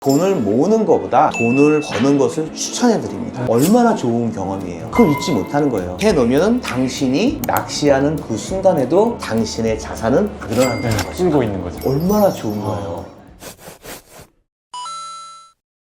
돈을 모으는 것보다 돈을 버는 것을 추천해 드립니다. 얼마나 좋은 경험이에요. 그걸 잊지 못하는 거예요. 해놓으면 당신이 낚시하는 그 순간에도 당신의 자산은 늘어난다는 거죠. 쓸고 있는 거죠. 얼마나 좋은 거예요.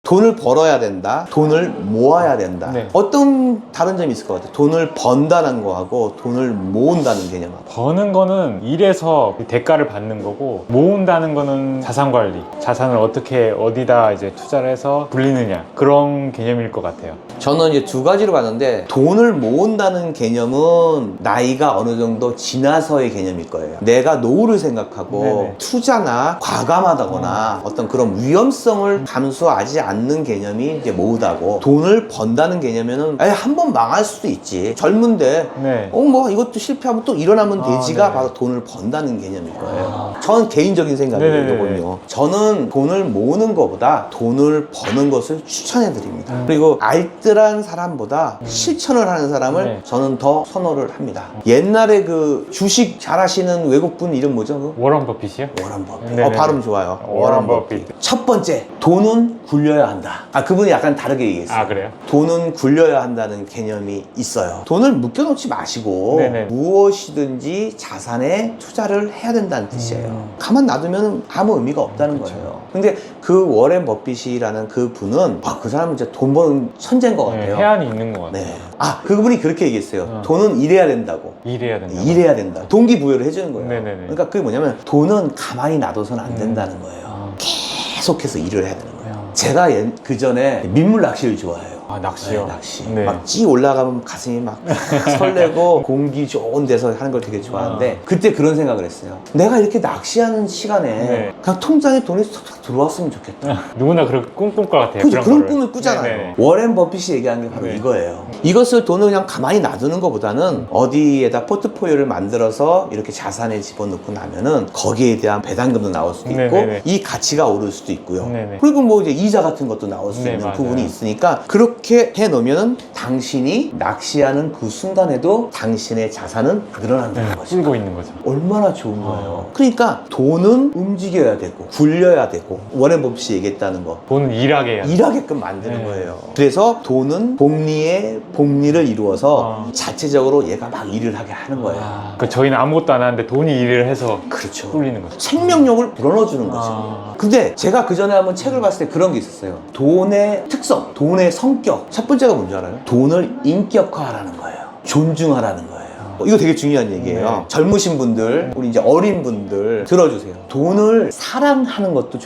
돈을 벌어야 된다, 돈을 모아야 된다. 네. 어떤 다른 점이 있을 것 같아요? 돈을 번다는 거하고 돈을 모은다는 개념하고. 버는 거는 일해서 대가를 받는 거고, 모은다는 거는 자산 관리, 자산을 어떻게 어디다 이제 투자를 해서 불리느냐, 그런 개념일 것 같아요. 저는 이제 두 가지로 봤는데, 돈을 모은다는 개념은 나이가 어느 정도 지나서의 개념일 거예요. 내가 노후를 생각하고 네네. 투자나 과감하다거나 어떤 그런 위험성을 감수하지 않는 개념이 이제 모으다고, 돈을 번다는 개념에는 한 번 망할 수도 있지, 젊은데 네. 뭐 이것도 실패하면 또 일어나면 되지가 네네. 바로 돈을 번다는 개념일 거예요. 저는 개인적인 생각이에요. 네네네. 이거군요. 저는 돈을 모으는 것보다 돈을 버는 것을 추천해 드립니다. 그리고 알뜰한 사람보다 실천을 하는 사람을 네. 저는 더 선호를 합니다. 옛날에 그 주식 잘하시는 외국분 이름 뭐죠? 그? 워런 버핏이요? 워런 버핏. 네네네. 발음 좋아요. 워런 버핏. 첫 번째, 돈은 굴려야 한다. 그분이 약간 다르게 얘기했어요. 아, 그래요? 돈은 굴려야 한다는 개념이 있어요. 돈을 묶여놓지 마시고 네네. 무엇이든지 자산에 투자를 해야 된다는 뜻이에요. 가만 놔두면 아무 의미가 없다는 거예요. 근데 그 워렌 버핏이라는 그 분은 그 사람은 진짜 돈 버는 천재인 것 같아요. 해안이 있는 것 같아요. 네. 그분이 그렇게 얘기했어요. 돈은 일해야 된다고. 일해야 된다. 일해야 된다. 동기부여를 해주는 거예요. 네네네. 그러니까 그게 뭐냐면, 돈은 가만히 놔둬서는 안 된다는 거예요. 계속해서 일을 해야 되는 거예요. 제가 그 전에 민물 낚시를 좋아해요. 낚시요? 네, 낚시. 네. 막 찌 올라가면 가슴이 막 설레고 공기 좋은 데서 하는 걸 되게 좋아하는데, 그때 그런 생각을 했어요. 내가 이렇게 낚시하는 시간에 네. 그냥 통장에 돈이 쏙쏙 들어왔으면 좋겠다. 누구나 그렇게 꿈꿀 것 같아요. 그죠? 그런 거를. 꿈을 꾸잖아요. 네네. 워렌 버핏이 얘기한 게 바로 네. 이거예요. 이것을 돈을 그냥 가만히 놔두는 것보다는 어디에다 포트폴리오를 만들어서 이렇게 자산에 집어넣고 나면은 거기에 대한 배당금도 나올 수도 있고, 네네네. 이 가치가 오를 수도 있고요. 네네. 그리고 뭐 이제 이자 같은 것도 나올 수 네, 있는 맞아요. 부분이 있으니까, 그렇게 해 놓으면 당신이 낚시하는 그 순간에도 당신의 자산은 늘어난다는 거죠. 쓸고 있는 거죠. 얼마나 좋은 거예요. 그러니까 돈은 움직여야 되고 굴려야 되고, 워렌 버핏이 얘기했다는 거, 돈은 일하게 해야 돼요. 일하게끔 만드는 네. 거예요. 그래서 돈은 복리에 복리를 이루어서 아. 자체적으로 얘가 막 일을 하게 하는 거예요. 저희는 아무것도 안 하는데 돈이 일을 해서 그렇죠. 굴리는 거죠. 생명력을 불어넣어주는 거죠. 근데 제가 그 전에 한번 책을 봤을 때 그런 게 있었어요. 돈의 특성, 돈의 성격. 첫 번째가 뭔지 알아요? 돈을 인격화하라는 거예요. 존중하라는 거예요. 이거 되게 중요한 얘기예요. 네. 젊으신 분들, 우리 이제 어린 분들 들어주세요. 돈을 사랑하는 것도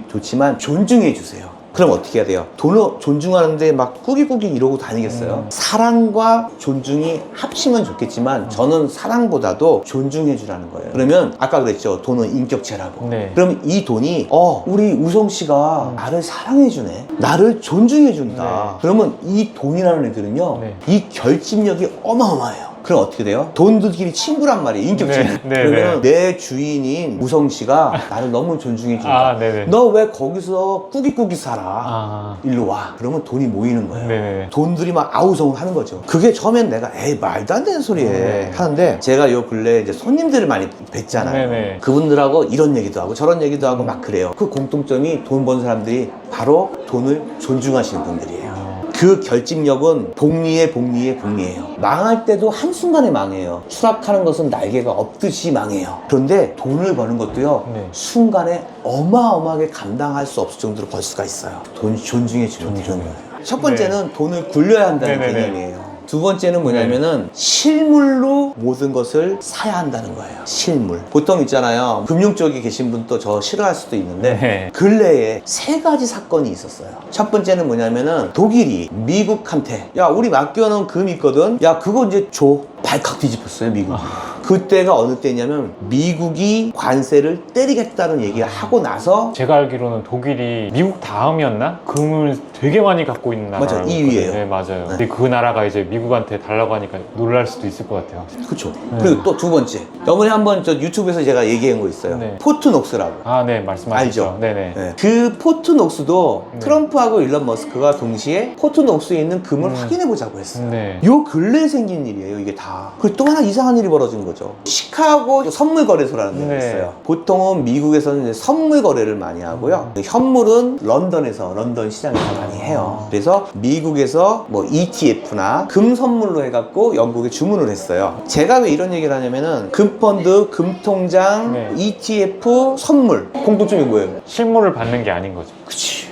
좋지만 존중해 주세요. 그럼 어떻게 해야 돼요? 돈을 존중하는데 막 꾸기꾸기 이러고 다니겠어요? 사랑과 존중이 합치면 좋겠지만, 저는 사랑보다도 존중해 주라는 거예요. 그러면 아까 그랬죠, 돈은 인격체라고. 네. 그럼 이 돈이 우리 우성 씨가 나를 사랑해 주네, 나를 존중해 준다. 그러면 이 돈이라는 애들은요, 네. 이 결집력이 어마어마해요. 그럼 어떻게 돼요? 돈들끼리 친구란 말이에요, 인격체는. 네, 네, 그러면 내 주인인 우성 씨가 나를 너무 존중해 준다. 네네. 너 왜 거기서 꾸기꾸기 살아? 일로 와. 그러면 돈이 모이는 거예요. 네네. 돈들이 막 아우성을 하는 거죠. 그게 처음엔 내가 말도 안 되는 소리에 하는데, 제가 요 근래 이제 손님들을 많이 뵀잖아요. 네네. 그분들하고 이런 얘기도 하고 저런 얘기도 하고 막 그래요. 그 공통점이, 돈 버는 사람들이 바로 돈을 존중하시는 분들이에요. 그 결집력은 복리의 복리예요. 망할 때도 한순간에 망해요. 추락하는 것은 날개가 없듯이 망해요. 그런데 돈을 버는 것도요, 네. 순간에 어마어마하게 감당할 수 없을 정도로 벌 수가 있어요. 돈 존중해 주는 거예요. 첫 번째는 돈을 굴려야 한다는 네네네. 개념이에요. 두 번째는 뭐냐면은 실물로 모든 것을 사야 한다는 거예요. 실물. 보통 있잖아요, 금융 쪽에 계신 분 또 저 싫어할 수도 있는데, 네. 근래에 세 가지 사건이 있었어요. 첫 번째는 뭐냐면은, 독일이 미국한테, 야 우리 맡겨놓은 금 있거든, 야 그거 이제 줘. 발칵 뒤집혔어요, 미국이. 그때가 어느 때냐면, 미국이 관세를 때리겠다는 얘기를 하고 나서, 제가 알기로는 독일이 미국 다음이었나? 금을 되게 많이 갖고 있는 나라라고. 맞아요, 2위예요. 네, 맞아요. 근데 그 나라가 이제 미국한테 달라고 하니까 놀랄 수도 있을 것 같아요. 그쵸. 그리고 또 두 번째, 저번에 한번 저 유튜브에서 제가 얘기한 거 있어요. 네. 포트녹스라고. 네, 말씀하셨죠. 알죠? 네네. 네. 그 포트녹스도 트럼프하고 일론 머스크가 동시에 포트녹스에 있는 금을 확인해 보자고 했어요. 네. 요 근래에 생긴 일이에요, 이게 다. 그리고 또 하나 이상한 일이 벌어진 거예요. 거죠. 시카고 선물 거래소라는 데가 네. 있어요. 보통은 미국에서는 이제 선물 거래를 많이 하고요. 현물은 런던 시장에서 많이 해요. 그래서 미국에서 뭐 ETF나 금 선물로 해갖고 영국에 주문을 했어요. 제가 왜 이런 얘기를 하냐면은 금펀드, 금통장, 네. ETF, 선물 공통점이 뭐예요? 실물을 받는 게 아닌 거죠. 그치.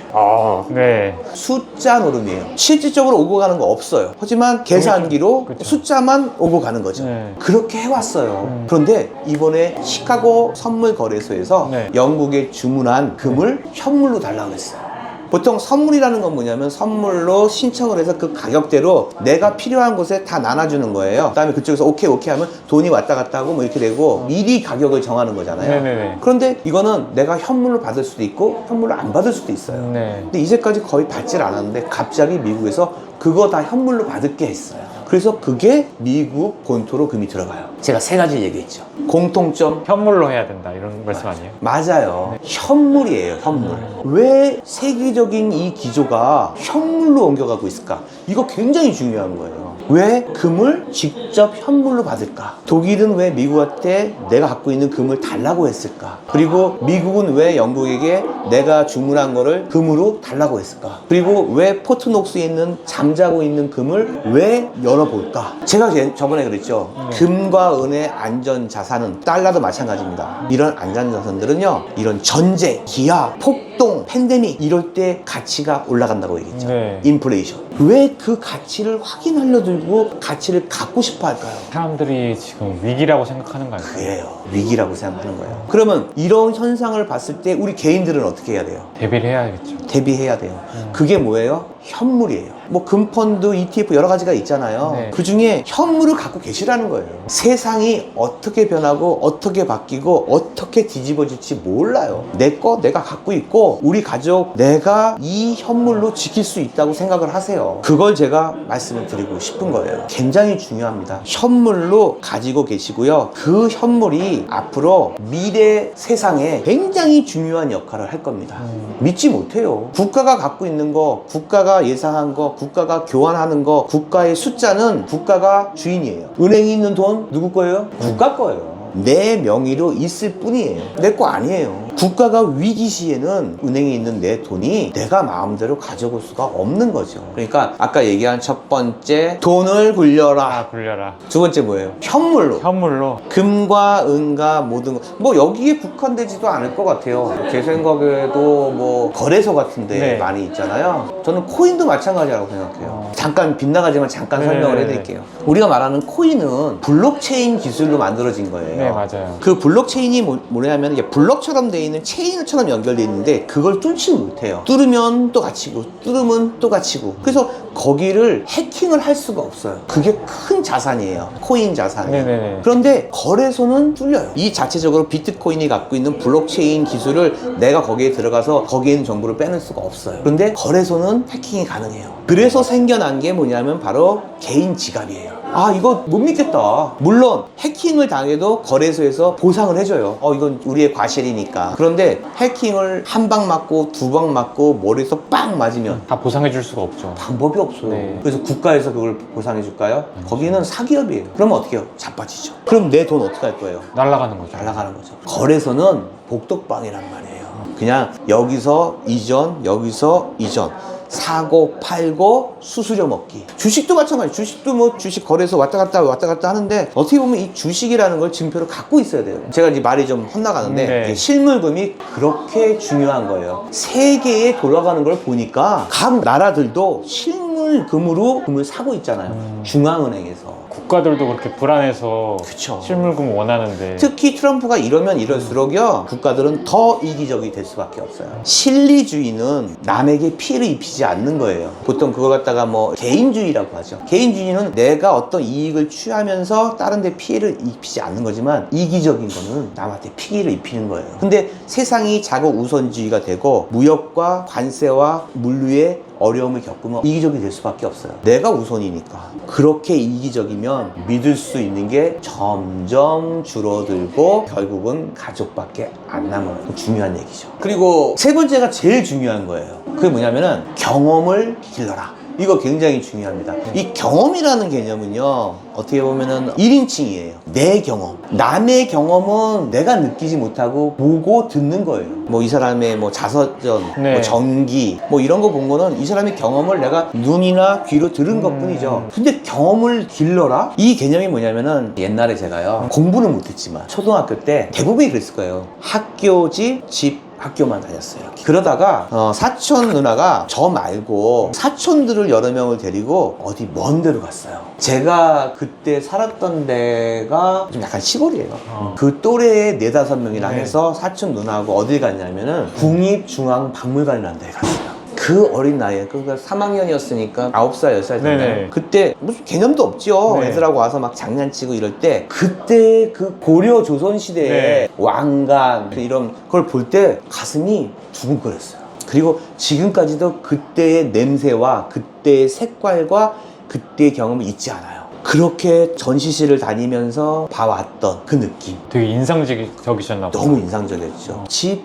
네. 숫자 노름이에요. 실질적으로 오고 가는 거 없어요. 하지만 계산기로 그쵸. 숫자만 오고 가는 거죠. 네. 그렇게 해왔어요. 그런데 이번에 시카고 선물 거래소에서 네. 영국에 주문한 금을 현물로 달라고 했어요. 보통 선물이라는 건 뭐냐면 선물로 신청을 해서 그 가격대로 내가 필요한 곳에 다 나눠주는 거예요. 그 다음에 그쪽에서 오케이 하면 돈이 왔다 갔다 하고 뭐 이렇게 되고 미리 가격을 정하는 거잖아요. 네네네. 그런데 이거는 내가 현물로 받을 수도 있고 현물로 안 받을 수도 있어요. 네. 근데 이제까지 거의 받질 않았는데 갑자기 미국에서 그거 다 현물로 받을게 했어요. 그래서 그게 미국 본토로 금이 들어가요. 제가 세 가지 얘기했죠. 공통점 현물로 해야 된다 이런 말씀 아니에요? 맞아요. 현물이에요, 현물. 왜 세계적인 이 기조가 현물로 옮겨가고 있을까? 이거 굉장히 중요한 거예요. 왜 금을 직접 현물로 받을까? 독일은 왜 미국한테 내가 갖고 있는 금을 달라고 했을까? 그리고 미국은 왜 영국에게 내가 주문한 거를 금으로 달라고 했을까? 그리고 왜 포트녹스에 있는 잠자고 있는 금을 왜 열어볼까? 제가 저번에 그랬죠. 금과 은의 안전자산은 달러도 마찬가지입니다. 이런 안전자산들은요, 이런 전쟁, 기아, 폭동, 팬데믹 이럴 때 가치가 올라간다고 얘기했죠. 네. 인플레이션. 왜 그 가치를 확인하려 들고 가치를 갖고 싶어 할까요? 사람들이 지금 위기라고 생각하는 거 아니에요? 그래요. 위기라고 생각하는 거예요. 그러면 이런 현상을 봤을 때 우리 개인들은 어떻게 해야 돼요? 대비를 해야겠죠. 대비해야 돼요. 그게 뭐예요? 현물이에요. 뭐 금펀드, ETF 여러 가지가 있잖아요. 네. 그 중에 현물을 갖고 계시라는 거예요. 세상이 어떻게 변하고 어떻게 바뀌고 어떻게 뒤집어질지 몰라요. 내 거 내가 갖고 있고 우리 가족 내가 이 현물로 지킬 수 있다고 생각을 하세요. 그걸 제가 말씀을 드리고 싶은 거예요. 굉장히 중요합니다. 현물로 가지고 계시고요. 그 현물이 앞으로 미래 세상에 굉장히 중요한 역할을 할 겁니다. 믿지 못해요. 국가가 갖고 있는 거, 국가가 예상한 거, 국가가 교환하는 거, 국가의 숫자는 국가가 주인이에요. 은행에 있는 돈 누구 거예요? 국가 거예요. 내 명의로 있을 뿐이에요. 내 거 아니에요. 국가가 위기 시에는 은행에 있는 내 돈이 내가 마음대로 가져올 수가 없는 거죠. 그러니까 아까 얘기한 첫 번째 돈을 굴려라. 굴려라. 두 번째 뭐예요? 현물로. 현물로. 금과 은과 모든 거. 뭐 여기에 국한되지도 않을 것 같아요. 제 생각에도 뭐 거래소 같은데 네. 많이 있잖아요. 저는 코인도 마찬가지라고 생각해요. 잠깐 빗나가지만 잠깐 설명을 네. 해드릴게요. 우리가 말하는 코인은 블록체인 기술로 만들어진 거예요. 네, 맞아요. 그 블록체인이 뭐냐면 이게 블록처럼 돼 있는 체인처럼 연결돼 있는데 그걸 뚫지 못해요. 뚫으면 또 갇히고 뚫으면 또 갇히고. 그래서 거기를 해킹을 할 수가 없어요. 그게 큰 자산이에요. 코인 자산이. 네네네. 그런데 거래소는 뚫려요. 이 자체적으로 비트코인이 갖고 있는 블록체인 기술을 내가 거기에 들어가서 거기에 있는 정보를 빼낼 수가 없어요. 그런데 거래소는 해킹이 가능해요. 그래서 생겨난 게 뭐냐면 바로 개인 지갑이에요. 아, 이거 못 믿겠다. 물론 해킹을 당해도 거래소에서 보상을 해줘요. 이건 우리의 과실이니까. 그런데 해킹을 한 방 맞고 두 방 맞고 머리에서 빵 맞으면 다 보상해 줄 수가 없죠. 방법이 없어요. 네. 그래서 국가에서 그걸 보상해 줄까요? 거기는 사기업이에요. 그러면 어떻게 해요? 자빠지죠. 그럼 내 돈 어떻게 할 거예요? 날아가는 거죠. 날아가는 거죠. 거래소는 복덕방이란 말이에요. 그냥 여기서 이전, 여기서 이전. 사고, 팔고, 수수료 먹기. 주식도 마찬가지. 주식도 뭐 주식 거래소 왔다 갔다 하는데 어떻게 보면 이 주식이라는 걸 증표를 갖고 있어야 돼요. 제가 이제 말이 좀 헛나가는데 네. 실물금이 그렇게 중요한 거예요. 세계에 돌아가는 걸 보니까 각 나라들도 실물금으로 금을 사고 있잖아요. 중앙은행에서. 국가들도 그렇게 불안해서 그쵸. 실물금 원하는데 특히 트럼프가 이러면 이럴수록요 국가들은 더 이기적이 될 수밖에 없어요. 실리주의는 남에게 피해를 입히지 않는 거예요. 보통 그걸 갖다가 뭐 개인주의라고 하죠. 개인주의는 내가 어떤 이익을 취하면서 다른 데 피해를 입히지 않는 거지만 이기적인 거는 남한테 피해를 입히는 거예요. 근데 세상이 자국 우선주의가 되고 무역과 관세와 물류의 어려움을 겪으면 이기적이 될 수밖에 없어요. 내가 우선이니까. 그렇게 이기적이면 믿을 수 있는 게 점점 줄어들고 결국은 가족밖에 안 남아요. 중요한 얘기죠. 그리고 세 번째가 제일 중요한 거예요. 그게 뭐냐면은 경험을 길러라. 이거 굉장히 중요합니다. 이 경험이라는 개념은요, 어떻게 보면은 1인칭이에요. 내 경험. 남의 경험은 내가 느끼지 못하고 보고 듣는 거예요. 뭐 이 사람의 뭐 자서전, 네. 뭐 전기, 뭐 이런 거 본 거는 이 사람의 경험을 내가 눈이나 귀로 들은 것 뿐이죠. 근데 경험을 길러라? 이 개념이 뭐냐면은 옛날에 제가요, 공부는 못했지만 초등학교 때 대부분이 그랬을 거예요. 학교지, 집, 학교만 다녔어요. 이렇게. 그러다가 사촌 누나가 저 말고 사촌들을 여러 명을 데리고 어디 먼 데로 갔어요. 제가 그때 살았던 데가 좀 약간 시골이에요. 그 또래의 4-5명이랑 네. 해서 사촌 누나하고 어딜 갔냐면은 국립중앙박물관이라는 데에 갔어요. 그 어린 나이에, 그러니까 3학년이었으니까 9살, 10살 됐나요? 네네. 그때 무슨 개념도 없죠. 네. 애들하고 와서 막 장난치고 이럴 때, 그때 그 고려 조선시대의 네. 왕관 이런 걸 볼 때 가슴이 두근거렸어요. 그리고 지금까지도 그때의 냄새와 그때의 색깔과 그때의 경험을 잊지 않아요. 그렇게 전시실을 다니면서 봐왔던 그 느낌. 되게 인상적이셨나 보다. 너무 인상적이었죠. 집,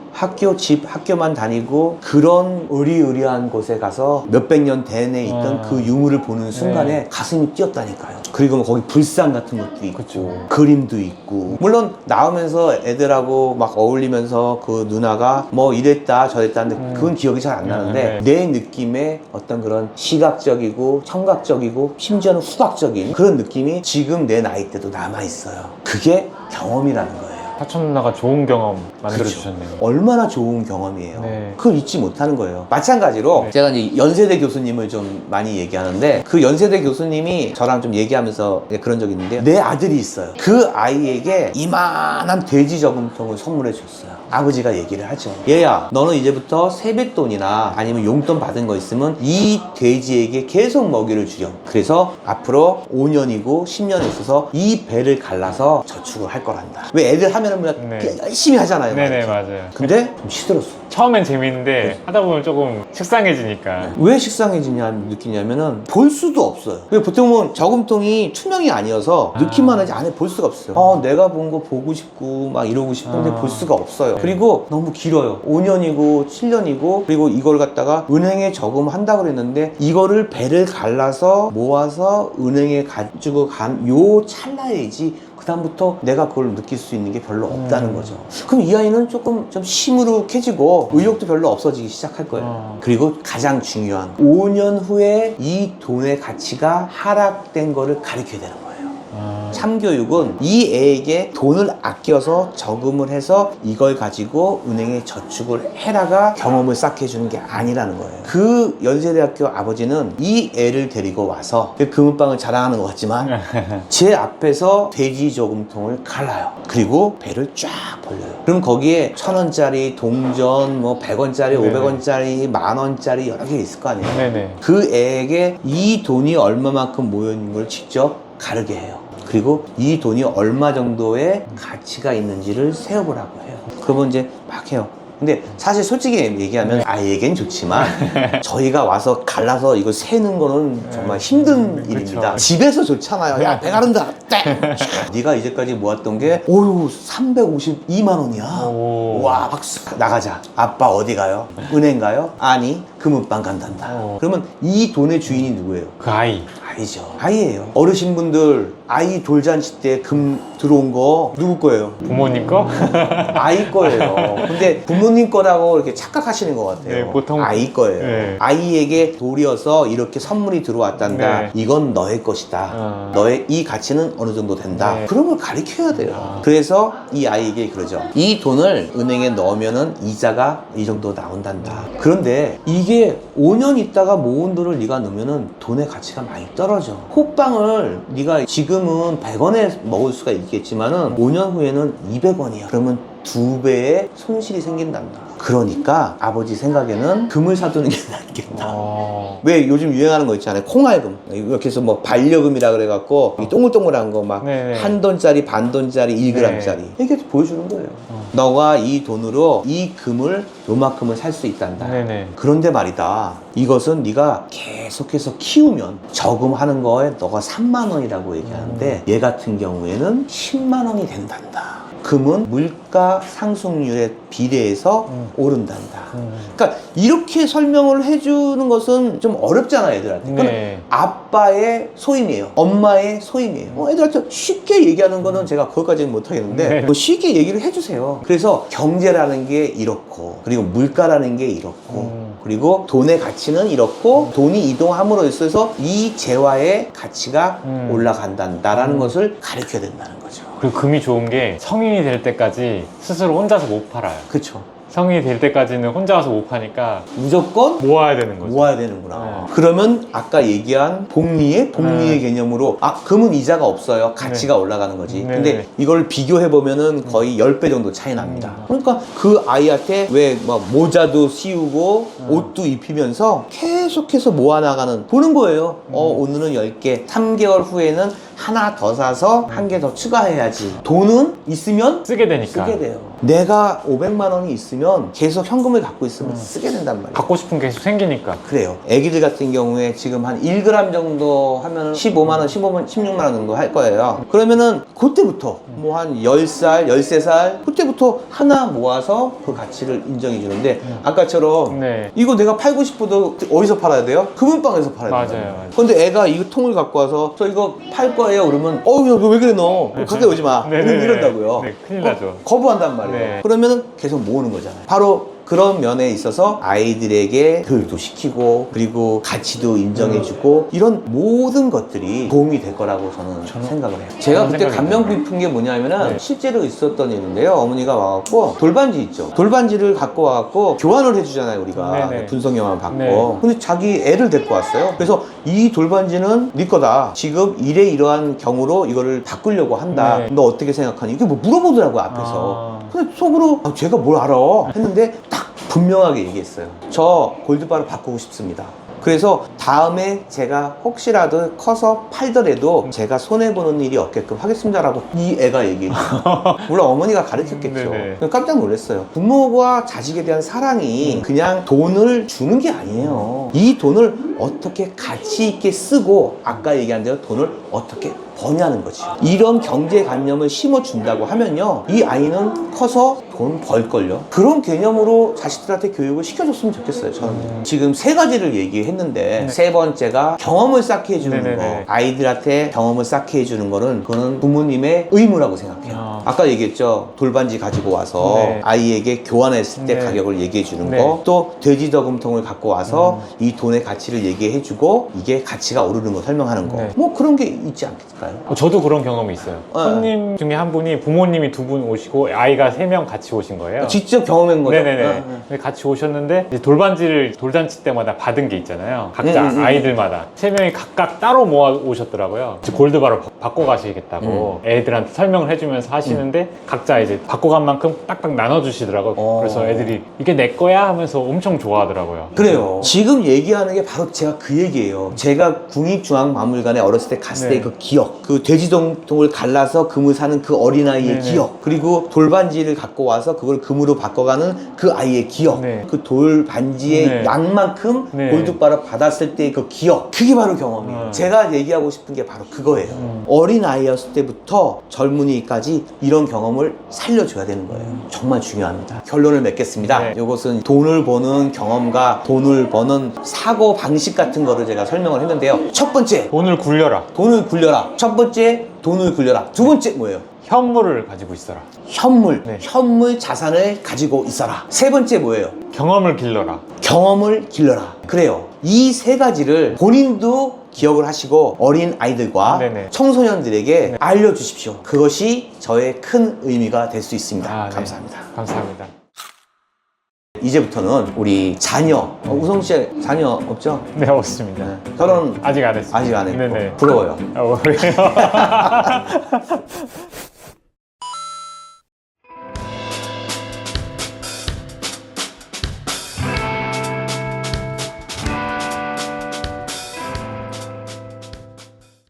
학교만 다니고 그런 으리으리한 곳에 가서 몇백 년 내내 있던 그 유물을 보는 순간에 가슴이 뛰었다니까요. 그리고 뭐 거기 불상 같은 것도 있고, 그쵸. 그림도 있고. 물론 나오면서 애들하고 막 어울리면서 그 누나가 뭐 이랬다 저랬다 하는데 그건 기억이 잘 안 나는데 내 느낌의 어떤 그런 시각적이고 청각적이고 심지어는 후각적인 그런 느낌이 지금 내 나이 때도 남아있어요. 그게 경험이라는 거예요. 사촌 누나가 좋은 경험 만들어주셨네요. 얼마나 좋은 경험이에요. 네. 그걸 잊지 못하는 거예요. 마찬가지로 네. 제가 이제 연세대 교수님을 좀 많이 얘기하는데, 그 연세대 교수님이 저랑 좀 얘기하면서 그런 적이 있는데요. 내 아들이 있어요. 그 아이에게 이만한 돼지 저금통을 선물해 줬어요. 아버지가 얘기를 하죠. 얘야, 너는 이제부터 세뱃돈이나 아니면 용돈 받은 거 있으면 이 돼지에게 계속 먹이를 주렴. 그래서 앞으로 5년이고 10년이 있어서 이 배를 갈라서 저축을 할 거란다. 왜 애들 하면은 그냥 네. 열심히 하잖아요. 네네, 맞아요. 근데 좀 시들었어. 처음엔 재밌는데 하다 보면 조금 식상해지니까. 왜 식상해지냐 느끼냐면은 볼 수도 없어요. 왜 보통은 저금통이 투명이 아니어서 넣기만 하지 안에 볼 수가 없어요. 내가 본 거 보고 싶고 막 이러고 싶은데 볼 수가 없어요. 그리고 너무 길어요. 5년이고 7년이고, 그리고 이걸 갖다가 은행에 저금한다고 그랬는데 이거를 배를 갈라서 모아서 은행에 가지고 간 요 찰나이지 그 다음부터 내가 그걸 느낄 수 있는 게 별로 없다는 거죠. 그럼 이 아이는 조금 좀 시무룩해지고 의욕도 별로 없어지기 시작할 거예요. 그리고 가장 중요한, 5년 후에 이 돈의 가치가 하락된 거를 가르쳐야 되는 거예요. 참교육은 이 애에게 돈을 아껴서 저금을 해서 이걸 가지고 은행에 저축을 해라가 경험을 쌓게 해주는 게 아니라는 거예요. 그 연세대학교 아버지는 이 애를 데리고 와서 금은방을 자랑하는 것 같지만 제 앞에서 돼지 저금통을 갈라요. 그리고 배를 쫙 벌려요. 그럼 거기에 1,000원짜리 동전, 뭐 100원짜리, 네네. 500원짜리, 10,000원짜리 여러 개 있을 거 아니에요. 네네. 그 애에게 이 돈이 얼마만큼 모여있는 걸 직접 가르게 해요. 그리고 이 돈이 얼마 정도의 가치가 있는지를 세어보라고 해요. 그러면 이제 막 해요. 근데 사실 솔직히 얘기하면 아이에겐 좋지만 저희가 와서 갈라서 이걸 세는 거는 정말 힘든 일입니다. 그쵸. 집에서 좋잖아요. 야, 배가 른다. 네가 이제까지 모았던 게 오유 352만 원이야. 오. 와, 박수. 나가자. 아빠 어디 가요? 은행 가요? 아니, 금은방 간단다. 오. 그러면 이 돈의 주인이 누구예요? 그 아이. 아이죠. 아이예요. 어르신분들 아이 돌잔치 때 금 들어온 거 누구 거예요? 부모님 거? 아이 거예요. 근데 부모님 거라고 이렇게 착각하시는 것 같아요. 네, 보통- 아이 거예요. 네. 아이에게 돌이어서 이렇게 선물이 들어왔단다. 네. 이건 너의 것이다. 너의 이 가치는 어느 정도 된다. 네. 그런 걸 가르쳐야 돼요. 그래서 이 아이에게 그러죠. 이 돈을 은행에 넣으면은 이자가 이 정도 나온단다. 그런데 이게 5년 있다가 모은 돈을 네가 넣으면은 돈의 가치가 많이 떨어져. 호빵을 네가 지금은 100원에 먹을 수가 있겠지만은 5년 후에는 200원이야. 그러면 2배의 손실이 생긴단다. 그러니까 아버지 생각에는 금을 사두는 게 낫겠다. 왜 요즘 유행하는 거 있잖아요. 콩알금. 이렇게 해서 뭐 반려금이라 그래갖고 이 동글동글한 거 막 네네. 한 돈짜리, 반 돈짜리, 1g짜리. 네. 이렇게 보여주는 거예요. 너가 이 돈으로 이 금을 요만큼을 살 수 있단다. 네네. 그런데 말이다. 이것은 네가 계속해서 키우면 저금하는 거에 너가 3만 원이라고 얘기하는데 얘 같은 경우에는 10만 원이 된단다. 금은 물가 상승률에 비례해서 오른단다. 그러니까 이렇게 설명을 해주는 것은 좀 어렵잖아요, 애들한테. 그건 네. 아빠의 소임이에요. 엄마의 소임이에요. 애들한테 쉽게 얘기하는 거는 제가 그것까지는 못하겠는데 네. 뭐 쉽게 얘기를 해주세요. 그래서 경제라는 게 이렇고, 그리고 물가라는 게 이렇고, 그리고 돈의 가치는 이렇고, 돈이 이동함으로 있어서 이 재화의 가치가 올라간다라는 것을 가르쳐야 된다는 거죠. 그리고 금이 좋은 게 성인이 될 때까지 스스로 혼자서 못 팔아요. 그렇죠. 성인이 될 때까지는 혼자 와서 못 파니까 무조건 모아야 되는 거죠. 모아야 되는구나. 그러면 아까 얘기한 복리의 개념으로 금은 이자가 없어요. 가치가 올라가는 거지. 네. 근데 이걸 비교해 보면은 거의 10배 정도 차이 납니다. 그러니까 그 아이한테 왜 막 모자도 씌우고 옷도 입히면서 계속해서 모아나가는 보는 거예요. 오늘은 10개, 3개월 후에는 하나 더 사서 한 개 더 추가해야지. 돈은 있으면 쓰게 되니까. 쓰게 돼요. 내가 500만 원이 있으면 계속 현금을 갖고 있으면 쓰게 된단 말이에요. 갖고 싶은 게 계속 생기니까. 그래요. 애기들 같은 경우에 지금 한 1g 정도 하면 15만 원, 16만 원 정도 할 거예요. 그러면은 그때부터 뭐 한 10살, 13살 그때부터 하나 모아서 그 가치를 인정해 주는데 아까처럼 네. 이거 내가 팔고 싶어도 어디서 팔아야 돼요? 금은방에서 팔아야 돼요. 맞아요. 근데 애가 이 통을 갖고 와서 저 이거 팔 거예요. 그러면 야, 너 왜 그래 너? 가까이 오지 마. 네네네. 이런다고요. 네, 큰일 나죠. 거부한단 말이에요. 네. 그러면은 계속 모으는 거잖아요. 바로 그런 면에 있어서 아이들에게 교육도 시키고 그리고 가치도 인정해주고 이런 모든 것들이 도움이 될 거라고 저는 생각을 해요. 제가 그때 감명 깊은 게 뭐냐면은 네. 실제로 있었던 일인데요. 어머니가 와갖고 돌반지 있죠. 돌반지를 갖고 와갖고 교환을 해주잖아요. 우리가 네네. 분성여만 받고. 네. 근데 자기 애를 데리고 왔어요. 그래서 이 돌반지는 네 거다. 지금 이러한 경우로 이거를 바꾸려고 한다. 네. 너 어떻게 생각하니? 이게 뭐 물어보더라고요 앞에서. 근데 속으로 제가 뭘 알아 했는데 딱 분명하게 얘기했어요. 저 골드바를 바꾸고 싶습니다. 그래서 다음에 제가 혹시라도 커서 팔더라도 제가 손해보는 일이 없게끔 하겠습니다라고 이 애가 얘기했어요. 물론 어머니가 가르쳤겠죠. 네네. 깜짝 놀랐어요. 부모와 자식에 대한 사랑이 그냥 돈을 주는 게 아니에요. 이 돈을 어떻게 가치 있게 쓰고 아까 얘기한 대로 돈을 어떻게 버냐는 거지. 이런 경제관념을 심어준다고 하면요, 이 아이는 커서 돈 벌걸요. 그런 개념으로 자식들한테 교육을 시켜줬으면 좋겠어요. 저는 지금 3가지를 얘기했는데 세 번째가 경험을 쌓게 해주는 네네네. 거. 아이들한테 경험을 쌓게 해주는 거는 그거는 부모님의 의무라고 생각해요. 아까 얘기했죠. 돌반지 가지고 와서 네. 아이에게 교환했을 때 네. 가격을 얘기해 주는 네. 거, 또 돼지저금통을 갖고 와서 이 돈의 가치를 얘기해 주고 이게 가치가 오르는 거 설명하는 거. 네. 뭐 그런 게 있지 않겠을까요? 저도 그런 경험이 있어요. 손님 중에 한 분이 부모님이 2분 오시고 아이가 3명 같이 오신 거예요. 직접 경험한 거죠? 네네네. 근데 같이 오셨는데 이제 돌반지를 돌잔치 때마다 받은 게 있잖아요. 각자 아이들마다 3명이 각각 따로 모아 오셨더라고요. 골드바로 바꿔 가시겠다고 애들한테 설명을 해주면서 하시는데 각자 이제 바꿔간 만큼 딱딱 나눠주시더라고요. 그래서 애들이 이게 내 거야 하면서 엄청 좋아하더라고요. 그래요. 지금 얘기하는 게 바로 제가 그 얘기예요. 제가 국립중앙박물관에 어렸을 때 갔을 때 네. 그 기억, 그 돼지정통을 갈라서 금을 사는 그 어린아이의 네네. 기억, 그리고 돌반지를 갖고 와서 그걸 금으로 바꿔가는 그 아이의 기억, 네. 그 돌반지의 네. 양만큼 네. 골드바를 받았을 때의 그 기억, 그게 바로 경험이에요. 제가 얘기하고 싶은 게 바로 그거예요. 어린아이였을 때부터 젊은이까지 이런 경험을 살려줘야 되는 거예요. 정말 중요합니다. 결론을 맺겠습니다. 네. 이것은 돈을 버는 경험과 돈을 버는 사고 방식 같은 거를 제가 설명을 했는데요. 첫 번째, 돈을 굴려라. 돈을 굴려라. 첫 번째, 돈을 굴려라. 두 번째 뭐예요? 현물을 가지고 있어라. 현물, 네. 현물 자산을 가지고 있어라. 세 번째 뭐예요? 경험을 길러라. 경험을 길러라. 그래요. 이 3가지를 본인도 기억을 하시고 어린 아이들과 네네. 청소년들에게 알려주십시오. 그것이 저의 큰 의미가 될 수 있습니다. 네. 감사합니다. 감사합니다. 이제부터는 우리 자녀, 우성 씨 자녀 없죠? 네, 없습니다. 네. 결혼 아직 안 했습니다. 아직 안 했고 네네. 부러워요. 그래요?